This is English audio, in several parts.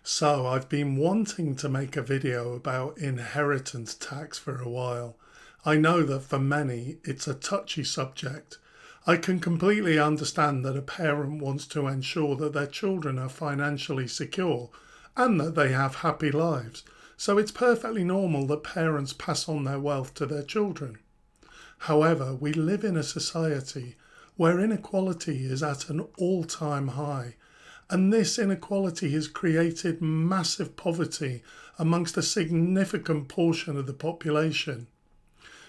So I've been wanting to make a video about inheritance tax for a while. I know that for many it's a touchy subject. I can completely understand that a parent wants to ensure that their children are financially secure and that they have happy lives. So it's perfectly normal that parents pass on their wealth to their children. However, we live in a society where inequality is at an all-time high, and this inequality has created massive poverty amongst a significant portion of the population.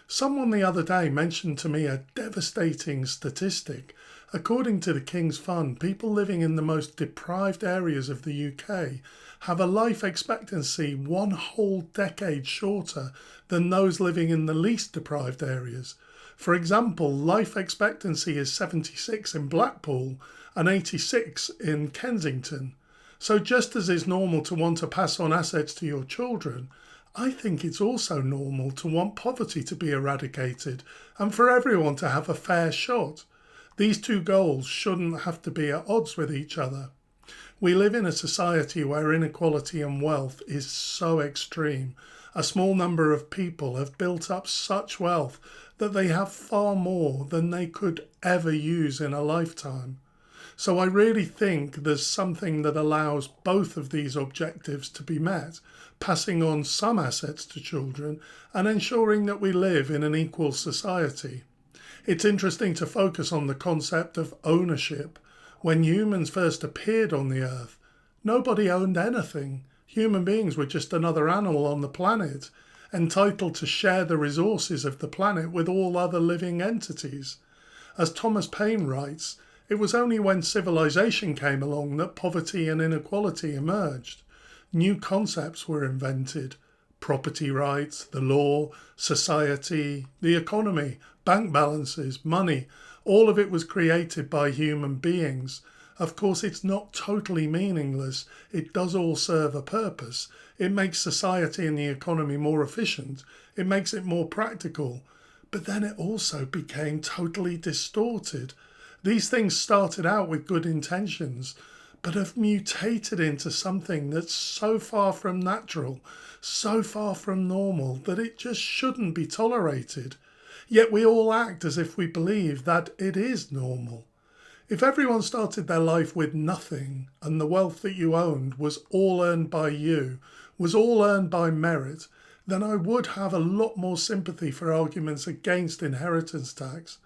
Someone the other day mentioned to me a devastating statistic. According to the King's Fund, people living in the most deprived areas of the UK have a life expectancy one whole decade shorter than those living in the least deprived areas. For example, life expectancy is 76 in Blackpool and 86 in Kensington. So just as it's normal to want to pass on assets to your children, I think it's also normal to want poverty to be eradicated and for everyone to have a fair shot. These two goals shouldn't have to be at odds with each other. We live in a society where inequality and wealth is so extreme. A small number of people have built up such wealth that they have far more than they could ever use in a lifetime. So I really think there's something that allows both of these objectives to be met, passing on some assets to children and ensuring that we live in an equal society. It's interesting to focus on the concept of ownership. When humans first appeared on the earth, nobody owned anything. Human beings were just another animal on the planet, entitled to share the resources of the planet with all other living entities. As Thomas Paine writes, it was only when civilization came along that poverty and inequality emerged. New concepts were invented: property rights, the law, society, the economy, bank balances, money. All of it was created by human beings. Of course, it's not totally meaningless. It does all serve a purpose. It makes society and the economy more efficient. It makes it more practical. But then it also became totally distorted. These things started out with good intentions, but have mutated into something that's so far from natural, so far from normal, that it just shouldn't be tolerated. Yet we all act as if we believe that it is normal. If everyone started their life with nothing and the wealth that you owned was all earned by you, was all earned by merit, then I would have a lot more sympathy for arguments against inheritance tax.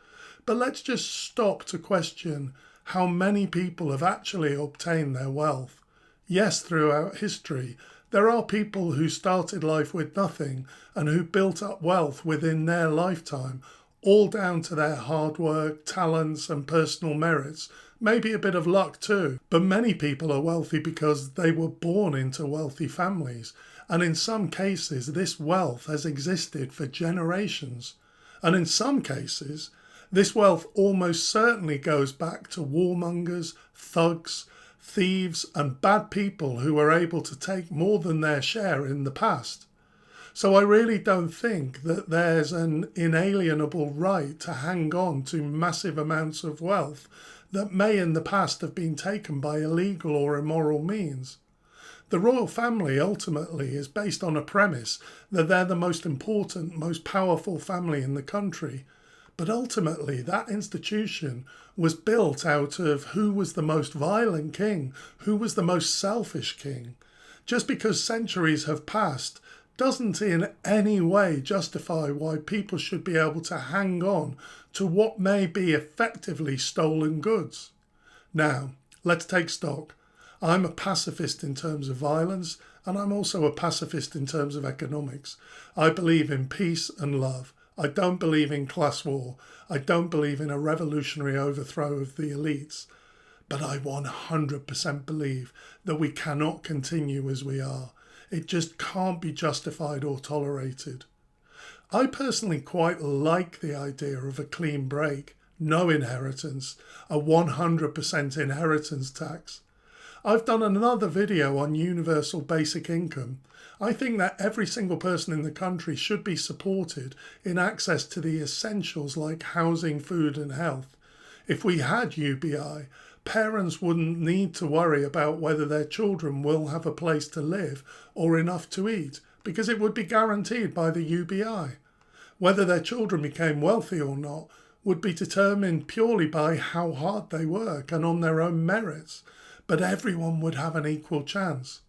But let's just stop to question how many people have actually obtained their wealth. Yes, throughout history, there are people who started life with nothing and who built up wealth within their lifetime, all down to their hard work, talents and personal merits, maybe a bit of luck too. But many people are wealthy because they were born into wealthy families, and in some cases this wealth has existed for generations. And in some cases, this wealth almost certainly goes back to warmongers, thugs, thieves and bad people who were able to take more than their share in the past. So I really don't think that there's an inalienable right to hang on to massive amounts of wealth that may in the past have been taken by illegal or immoral means. The royal family ultimately is based on a premise that they're the most important, most powerful family in the country. But ultimately, that institution was built out of who was the most violent king, who was the most selfish king. Just because centuries have passed doesn't in any way justify why people should be able to hang on to what may be effectively stolen goods. Now, let's take stock. I'm a pacifist in terms of violence, and I'm also a pacifist in terms of economics. I believe in peace and love. I don't believe in class war. I don't believe in a revolutionary overthrow of the elites. But I 100% believe that we cannot continue as we are. It just can't be justified or tolerated. I personally quite like the idea of a clean break, no inheritance, a 100% inheritance tax. I've done another video on universal basic income. I think that every single person in the country should be supported in access to the essentials like housing, food and health. If we had UBI, parents wouldn't need to worry about whether their children will have a place to live or enough to eat, because it would be guaranteed by the UBI. Whether their children became wealthy or not would be determined purely by how hard they work and on their own merits, but everyone would have an equal chance.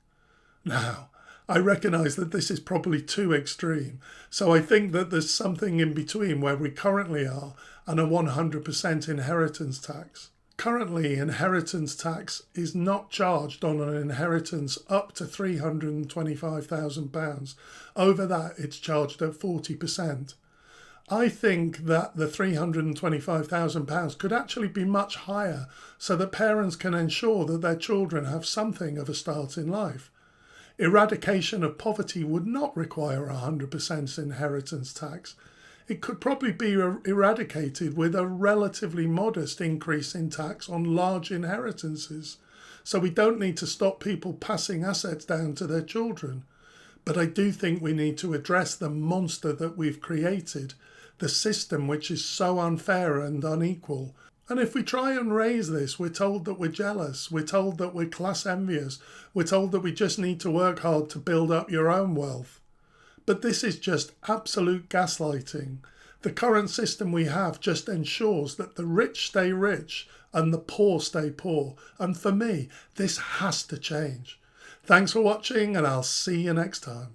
Now, I recognise that this is probably too extreme, so I think that there's something in between where we currently are and a 100% inheritance tax. Currently, inheritance tax is not charged on an inheritance up to £325,000. Over that, it's charged at 40%. I think that the £325,000 could actually be much higher so that parents can ensure that their children have something of a start in life. Eradication of poverty would not require 100% inheritance tax. It could probably be eradicated with a relatively modest increase in tax on large inheritances. So we don't need to stop people passing assets down to their children. But I do think we need to address the monster that we've created, the system which is so unfair and unequal. And if we try and raise this, we're told that we're jealous, we're told that we're class envious, we're told that we just need to work hard to build up your own wealth. But this is just absolute gaslighting. The current system we have just ensures that the rich stay rich and the poor stay poor. And for me, this has to change. Thanks for watching, and I'll see you next time.